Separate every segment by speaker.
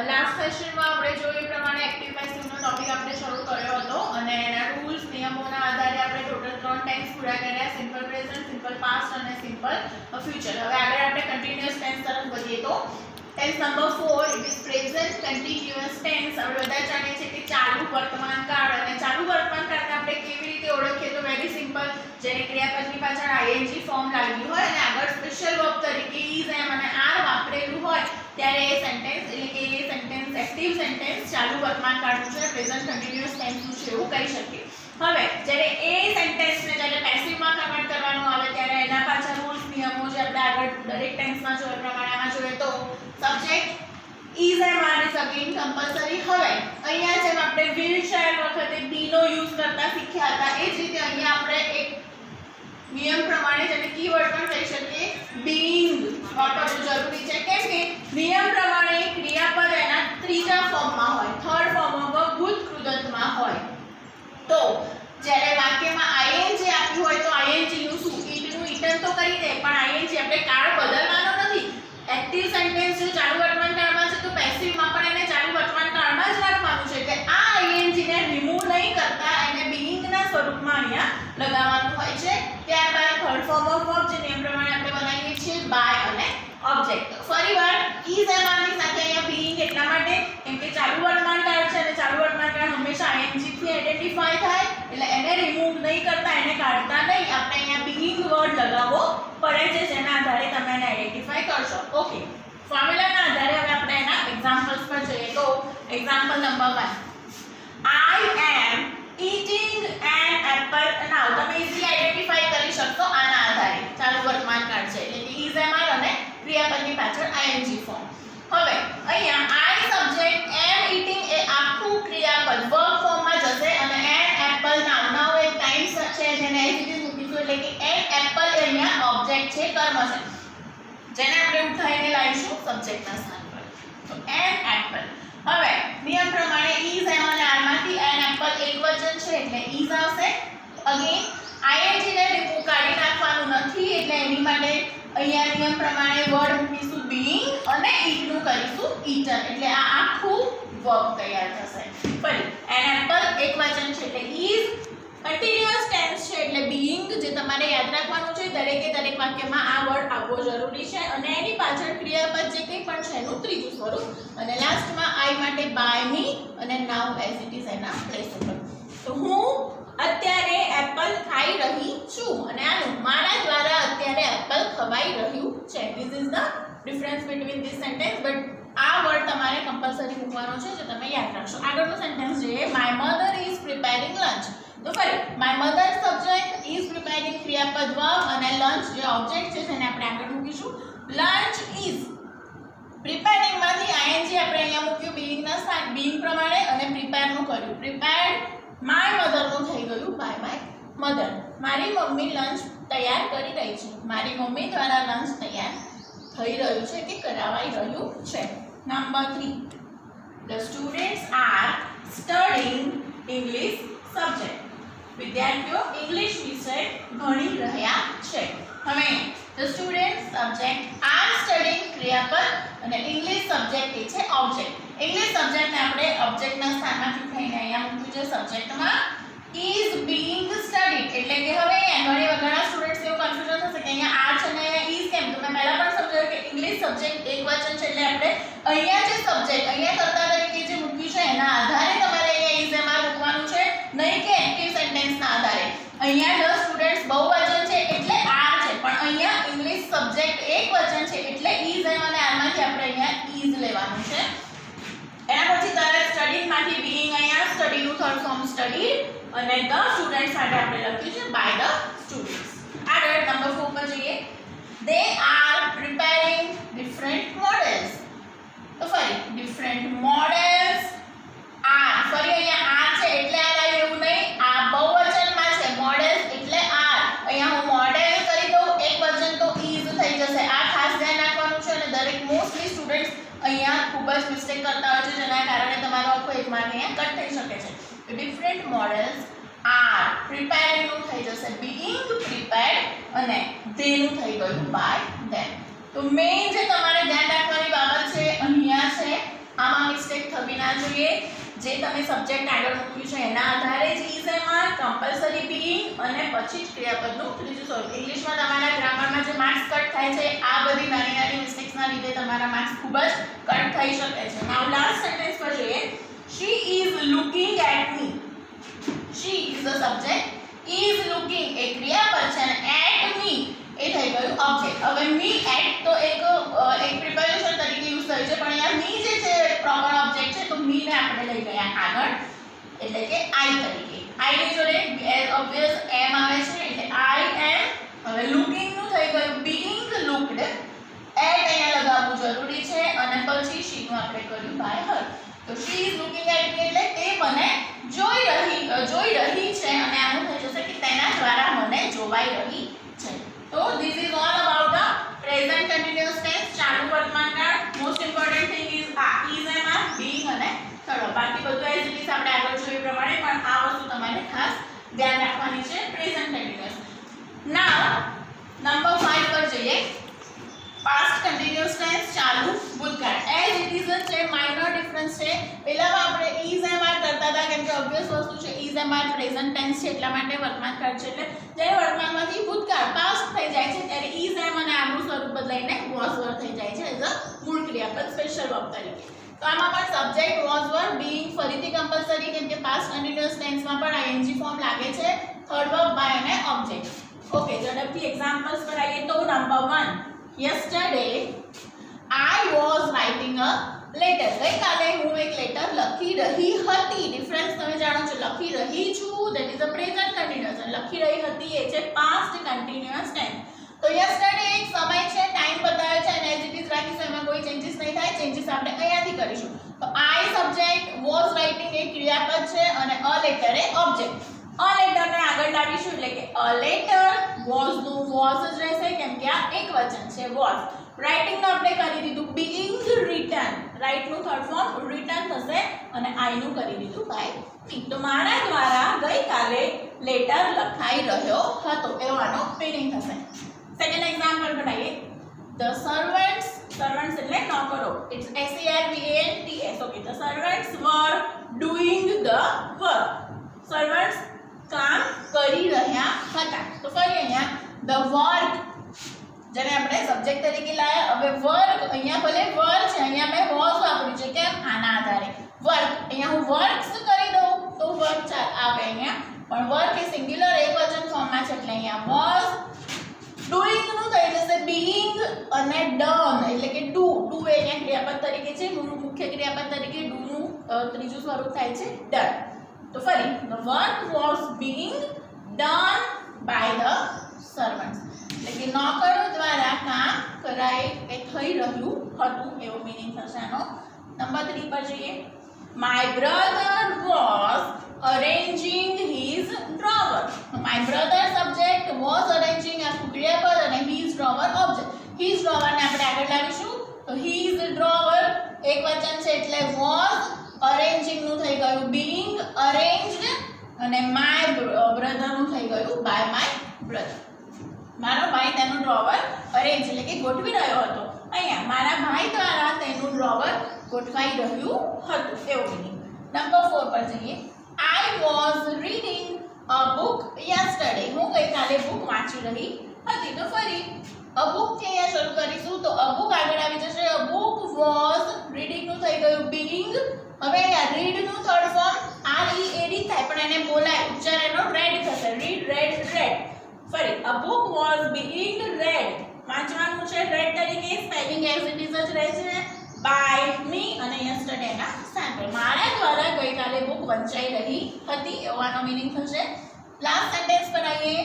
Speaker 1: Last સેશનમાં આપણે જોયું એ પ્રમાણે એક્ટિવ પેસિવનો ટોપિક આપણે શરૂ કર્યો હતો અને એના રૂલ્સ નિયમોના આધારે આપણે ટોટલ 3 ટેન્સ પૂરા કર્યા, સિમ્પલ પ્રેઝન્ટ, સિમ્પલ પાસ્ટ અને સિમ્પલ ફ્યુચર. હવે આગળ આપણે કન્ટિન્યુઅસ ટેન્સ તરફ વધીએ તો tense number 4 it is present continuous tense. આપણે બધા જાણીએ છીએ કે ચાલુ વર્તમાન કાળ, અને ચાલુ વર્તમાન કાળને આપણે કેવી રીતે ઓળખીએ તો વેરી સિમ્પલ, જેને ક્રિયાપદની પાછળ ing ફોર્મ લાગ્યું હોય અને આગળ સ્પેશિયલ વર્બ તરીકે is am અને are વાપરેલું હોય ત્યારે એ સેન્ટેન્સ એટલે કે એ સેન્ટેન્સ એક્ટિવ સેન્ટેન્સ ચાલુ વર્તમાન કાળનું છે, પ્રેઝન્ટ કન્ટિન્યુઅસ ટેન્સનું છે એવું કહી શકીએ. હવે જ્યારે એ સેન્ટેન્સને જ્યારે પેસિવમાં કન્વર્ટ કરવાનું આવે ત્યારે એના પાછળ રૂલ્સ નિયમો જે આપણે આગળ દરેક ટેન્સમાં જોઈએ પ્રમાણેમાં જોઈએ તો subject is am are is again compulsory. હવે અહીંયા જેમ આપણે will shall વખતે be નો યુઝ કરતા શીખ્યા હતા એ જ રીતે અહીંયા આપણે એક નિયમ પ્રમાણે જેને કીવર્ડ પણ કહી શકીએ being વાપરવું જરૂરી છે, કેમ કે નિયમ પ્રમાણે ક્રિયાપદ એના ત્રીજા ફોર્મમાં હોય, થર્ડ ફોર્મમાં ભૂત કૃદંતમાં હોય. તો જ્યારે વાક્યમાં ing આપ્યું હોય તો ing નું શું, it નું ઇટન તો કરી દે પણ ing આપણે કાળ બદલવાનો નથી. એક્ટિવ સેન્ટેન્સ જો ચાલુ વર્તમાન કાળમાં છે તો પેસિવમાં પણ એને ચાલુ વર્તમાન કાળમાં જ રાખવાનું છે કે આ ing ને રિમૂવ નહીં કરતા એને being ના સ્વરૂપમાં અહીંયા લગાવવાનું હોય છે. ત્યારબાદ થર્ડ ફોર્મ ઓફ વર્બ જે નિયમ પ્રમાણે આપણે બનાવીએ છીએ બાય અને ઓબ્જેક્ટ. ફરીવાર is am are ની સાથે અહીંયા being એટલા માટે કેમ કે ચાલુ વર્તમાન કાળ છે અને ચાલુ વર્તમાન કાળ હંમેશા ing થી આઈડેન્ટિફાય થાય એટલે એને રિમૂવ નહીં કરતા એને કાઢતા નહીં, આપણે અહીંયા being વર્ડ લગાવવો પડે છે જેના આધારે તમે એને આઈડેન્ટિફાય કરશો. ઓકે, ફોર્મ્યુલાના આધારે હવે આપણે એના એક્ઝામ્પલ્સ પર જઈએ તો example number 1 I am eating an apple now. તમે ઈઝી આઈડેન્ટિફાય કરી શકશો આના આધારે ચાલુ વર્તમાન કાળ છે એટલે કે is am are અને ક્રિયાપદની પાછળ ing ફોર્મ. હવે અહીંયા I સબ્જેક્ટ am eating એ આખું ક્રિયાપદ વર્બ ફોર્મમાં જશે અને an apple now એક ટાઈમ છે જેને as it is મૂકીશું એટલે કે an apple અહીંયા ઓબ્જેક્ટ છે, કર્મ છે જેને આપણે ઉઠાઈને લાવીશું સબ્જેક્ટના સ્થાન પર. તો an apple. હવે નિયમ પ્રમાણે is am અને are માંથી an apple એકવચન છે એટલે is આવશે. અગેન ing ને રિમૂવ કાઢી નાખવાનું નથી એટલે એની માટે અહીંયા નિયમ પ્રમાણે વર્ડ મૂકીશું being અને it નું કરીશું eaten એટલે આ આખું વર્બ તૈયાર થશે. ફરી an apple એકવચન છે એટલે is, કન્ટિન્યુઅસ ટેન્સ છે એટલે being જે તમારે યાદ રાખવાનું છે, દરેકે દરેક વાક્યમાં આ વર્ડ આવવો જરૂરી છે અને એની પાછળ ક્રિયાપદ જે કંઈ પણ છે એનું ત્રીજું સ્વરૂપ અને લાસ્ટમાં I માટે by me અને now as it is એના પ્લેસ ઉપર. તો હું અત્યારે એપલ ખાઈ રહી છું અને આનું મારા દ્વારા અત્યારે એપલ ખવાઈ રહ્યું છે. This is the difference between this sentence, but આ વર્ડ તમારે કમ્પલસરી મૂકવાનો છે જે તમે યાદ રાખશો. આગળનું સેન્ટેન્સ જોઈએ my mother is preparing lunch. તો ફરી my mother subject, is preparing ક્રિયાપદ વર્બ અને લંચ જે ઓબ્જેક્ટ છે જેને આપણે આગળ મૂકીશું. લંચ ઇઝ પ્રિપેરિંગ માંથી ing આપણે અહીંયા મૂક્યું being ના સ્થાન, being પ્રમાણે અને પ્રિપેર નું કર્યું. પ્રિપેર્ડ માય મધર નું થઈ ગયું બાય માય મધર. મારી મમ્મી લંચ તૈયાર કરી રહી છે, મારી મમ્મી દ્વારા લંચ તૈયાર થઈ રહ્યું છે કે કરાવાઈ રહ્યું છે. Number 3 the students are studying English subject. વિદ્યાર્થીઓ ઇંગ્લિશ વિષય ભણી રહ્યા છે. હવે the students subject, are studying ક્રિયાપદ અને ઇંગ્લિશ સબ્જેક્ટ એ છે ઓબ્જેક્ટ. ઇંગ્લિશ સબ્જેક્ટને આપણે ઓબ્જેક્ટના સ્થાનમાંથી ઉઠાઈને અહીંયા મૂક્યું છે સબ્જેક્ટમાં. is being studied એટલે કે હવે ઘણા સ્ટુડન્ટ્સ એવું કન્ફ્યુઝન થશે કે અહીંયા આર છે ને અહીંયા is કેમ. તો મેં પહેલા પણ સમજાવ્યું કે ઇંગ્લિશ સબ્જેક્ટ એકવચન છે એટલે આપણે અહીંયા જે સબ્જેક્ટ અહીંયા કર્તા તરીકે જે મૂક્યું છે એના આધારે તમારે અહીંયા is am are મૂકવાનું છે, નહીં કે એક્ટિવ સેન્ટેન્સના આધારે. અહીંયા ધ સ્ટુડન્ટ્સ બહુવચન છે એટલે આર છે પણ અહીંયા ઇંગ્લિશ સબ્જેક્ટ એકવચન છે એટલે is am અને are માંથી આપણે અહીંયા is લેવાનું છે. એના પછી તરત સ્ટડીંગ માંથી being અહીંયા સ્ટડી નું થર્ડ ફોર્મ સ્ટડીડ અને ધ સ્ટુડન્ટ્સ માટે આપણે લખ્યું છે બાય ધ સ્ટુડન્ટ્સ. આગળ નંબર 4 પર જઈએ. they are preparing different models. તો ફરી different models are, ફરી અહીંયા are છે એટલે આ લાવ્યું એવું નહીં, આ બહુવચનમાં છે models એટલે are. અહીંયા હું મોડેલ કરી દઉં એકવચન તો is થઈ જશે. આ ખાસ ધ્યાન રાખવાનું છે અને દરેક મોસ્ટલી સ્ટુડન્ટ્સ અહીંયા ખૂબ જ મિસ્ટેક કરતા હોય છે જેના કારણે તમારો આખો એક માર્ક અહીંયા કટ થઈ શકે છે. ડિફરન્ટ મોડેલ્સ આર પ્રિપેરિંગ નું થઈ જશે being prepared અને they નું થઈ ગયું by them. તો મેઇન જે તમારે ધ્યાન રાખવાની બાબત છે અહીંયા છે આમાં મિસ્ટેક થવી ના જોઈએ. જે તમે સબ્જેક્ટ આગળ મૂક્યું છે એના આધારે જ is am are compulsory being અને પછી જ ક્રિયાપદનું ત્રીજું સ્વરૂપ. ઇંગ્લિશમાં તમારા ગ્રામરમાં જે માર્ક્સ કટ થાય છે આ બધી નાની નાની મિસ્ટેક્સના લીધે તમારા માર્ક્સ ખૂબ જ કટ થઈ શકે છે. નાઉ લાસ્ટ સેન્ટેન્સ પર જોઈએ. She is looking at me. She is the subject. Is looking એ ક્રિયાપદ છે અને at me એ થઈ ગયું ઓબ્જેક્ટ. હવે me at તો એક પ્રિપોઝિશન તરીકે યુઝ થયું છે પણ અહીંયા me જે છે પ્રોપર ઓબ્જેક્ટ છે તો me ને આપણે લઈ ગયા આગળ એટલે કે I તરીકે. I ની જોડે એઝ ઓબ્વિયસ am આવે છે એટલે I am. હવે looking નું થઈ ગયું being looked. at અહીંયા લગાવવું જરૂરી છે અને પછી she નું આપણે કર્યું by her. તો she is looking at me એટલે તે મને જોઈ રહી છે અને આનું થઈ જશે કે તેના દ્વારા મને જોવાઈ રહી છે. તો this is all about the present continuous tense. ચાલુ વર્તમાન કાળ. Most important thing is is am are being અને થર્ડ. બાકી બધું એઝ ઇટ ઇઝ આપણે આગળ જોયું પ્રમાણે પણ આ વસ્તુ તમારે ખાસ ધ્યાન રાખવાની છે પ્રેઝન્ટ કન્ટિન્યુઅસ. નાઉ નંબર 5 પર જઈએ. પાસ્ટ કન્ટિન્યુઅસ ટેન્સ ચાલુ ભૂતકાળ. એઝ ઇટ ઇઝ છે માઇનર ડિફરન્સ છે. પહેલામાં આપણે is am are કરતા હતા કેમ કે ઓબ્વિયસ વસ્તુ છે is am are present tense છે એટલા માટે વર્તમાન કાળ છે એટલે જ્યારે વર્તમાનમાંથી ભૂતકાળ પાસ્ટ થઈ જાય છે ત્યારે is am અને આનું સ્વરૂપ બદલાઈને was were થઈ જાય છે એઝ અ મૂળ ક્રિયાપદ સ્પેશિયલ વર્બ તરીકે. તો આમાં પણ સબ્જેક્ટ was were being ફરીથી કમ્પલસરી કેમ કે પાસ્ટ કન્ટિન્યુઅસ ટેન્સમાં પણ ing ફોર્મ લાગે છે. થર્ડ વર્બ by અને ઓબ્જેક્ટ. ઓકે ઝડપથી એક્ઝામ્પલ્સ પર આવીએ તો number 1. Yesterday I was writing a letter. ગઈકાલે હું એક લેટર લખી રહી હતી. ડિફરન્સ તમે જાણો છો. લખી રહી છું that is a present continuous અને લખી રહી હતી એ છે past continuous tense. તો yesterday એક સમય છે ટાઈમ બતાવે છે અને as it is રાખીશું એમાં કોઈ ચેન્જીસ નહીં થાય. ચેન્જીસ આપણે અહીંયાથી કરીશું. તો I સબ્જેક્ટ was writing એ ક્રિયાપદ છે અને a letter A object. a letter ને આગળ લાવીશું એટલે કે a letter was નું was જ રહેશે કેમ કે આ એકવચન છે was. રાઇટિંગ નું આપણે કરી દીધું being written. રાઇટ નું થર્ડ ફોર્મ written થશે અને I નું કરી દીધું by me. તો મારા દ્વારા ગઈકાલે લેટર લખાઈ રહ્યો હતો એવો આનો મીનિંગ થશે. સેકન્ડ એક્ઝામ્પલ બનાવીએ. The servants એટલે નોકરો. It's SERVANTS. Okay, the servants were doing the work. Servants કામ કરી રહ્યા હતા. તો ફરી અહીંયા the work જેને આપણે સબ્જેક્ટ તરીકે લાયા. હવે વર્ક અહીંયા ભલે વર્ક છે અહીંયા મેં was વાપર્યું છે કેમ આના આધારે વર્ક. અહીંયા હું વર્ક્સ કરી દઉં તો વર્ક આવે અહીંયા પણ વર્ક એ સિંગ્યુલર એકવચન ફોર્મમાં છે એટલે અહીંયા was. ડુઈંગ નું થઈ જશે being અને done એટલે કે do. do એ અહીંયા ક્રિયાપદ તરીકે છે. do નું મુખ્ય ક્રિયાપદ તરીકે do નું ત્રીજું સ્વરૂપ થાય છે done. તો ફરી the work was being done by the servants એટલે કે નોકરો દ્વારા કામ કરાઈ કે થઈ રહ્યું હતું એવો મીનિંગ થશે આનો. નંબર 3 પર જઈએ. My brother was arranging his drawer. My brother subject was arranging આ ક્રિયાપદ અને his drawer object. his drawer ને આપણે આગળ લાવીશું તો his drawer એકવચન છે એટલે was. arranging નું થઈ ગયું being arranged અને my brother નું થઈ ગયું by my brother. મારો ભાઈ તેનું ડ્રોવર અરેન્જ એટલે કે ગોઠવી રહ્યો હતો. અહીંયા મારા ભાઈ દ્વારા તેનું ડ્રોવર ગોઠવાઈ રહ્યું હતું એવો મીનિંગ. નંબર 4 પર જઈએ. I was reading a book yesterday. હું ગઈકાલે બુક વાંચી રહી હતી. તો ફરી a book થી અહીંયા શરૂ કરીશું તો a book આગળ આવી જશે. a book was reading નું થઈ ગયું being. હવે અહીંયા read નું થર્ડ ફોર્મ READ થાય પણ એને બોલાય ઉચ્ચાર એનો read થશે. read read read. ફરી a book was being read. વાંચવાનું છે read તરીકે. સ્પેલિંગ એઝ ઇટ ઇઝ જ રહે છે by me અને yesterday ના સેમ્પલ. મારા દ્વારા ગઈકાલે બુક વંચાઈ રહી હતી એવો આનો મીનિંગ થશે. લાસ્ટ સેન્ટેન્સ પર આવીએ.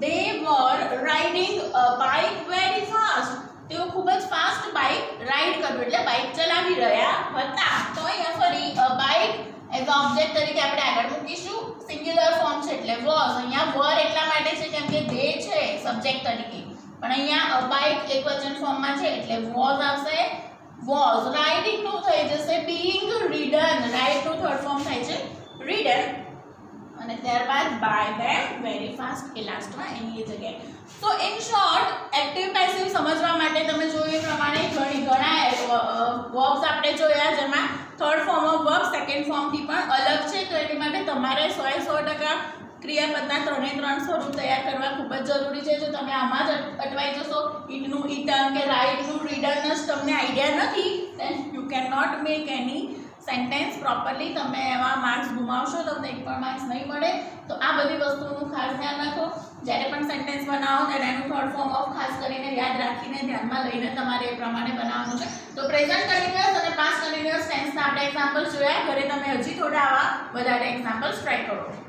Speaker 1: they were riding a bike very fast. તેઓ ખૂબ જ ફાસ્ટ બાઇક રાઈડ કરવું એટલે બાઇક ચલાવી રહ્યા હતા. તો અહીંયા ફરી બાઇક એઝ ઓબ્જેક્ટ તરીકે આપણે આગળ મૂકીશું. સિંગ્યુલર ફોર્મ છે એટલે was. અહીંયા were એટલા માટે છે કેમ કે they છે સબ્જેક્ટ તરીકે પણ અહીંયા બાઇક એકવચન ફોર્મમાં છે એટલે was આવશે. was રાઇડિંગ નું થઈ જશે being ridden. રાઇડ નું થર્ડ ફોર્મ થાય છે ridden અને ત્યારબાદ by them very fast એ લાસ્ટમાં એની જગ્યાએ. સો ઇન શોર્ટ એક્ટિવ પેસિવ સમજવા માટે તમે જોયું એ પ્રમાણે ઘણા વર્બ્સ આપણે જોયા જેમાં third form of verb second ફોર્મથી પણ અલગ છે, તો એની માટે તમારે 100% ક્રિયાપદના 3 સ્વરૂપ તૈયાર કરવા ખૂબ જ જરૂરી છે. જો તમે આમાં જ અટવાઈ જશો, ઈટનું ઈટન કે રાઈટનું રીડન જ તમને આઈડિયા નથી, then you can not make any sentence properly. તમે એવા માર્ક્સ ગુમાવશો, તમને એક પણ માર્ક્સ નહીં મળે. તો આ બધી વસ્તુનું ખાસ ધ્યાન રાખો. જ્યારે પણ સેન્ટેન્સ બનાવો ત્યારે એનું થર્ડ ફોર્મ ઓફ ખાસ કરીને યાદ રાખીને ધ્યાનમાં લઈને તમારે એ પ્રમાણે બનાવવાનું છે. તો પ્રેઝન્ટ કન્ટિન્યુઅસ અને પાસ્ટ કન્ટિન્યુઅસ ટેન્સના આપણે એક્ઝામ્પલ્સ જોયા. ઘરે તમે હજી થોડા આવા વધારે એક્ઝામ્પલ્સ ટ્રાય કરો.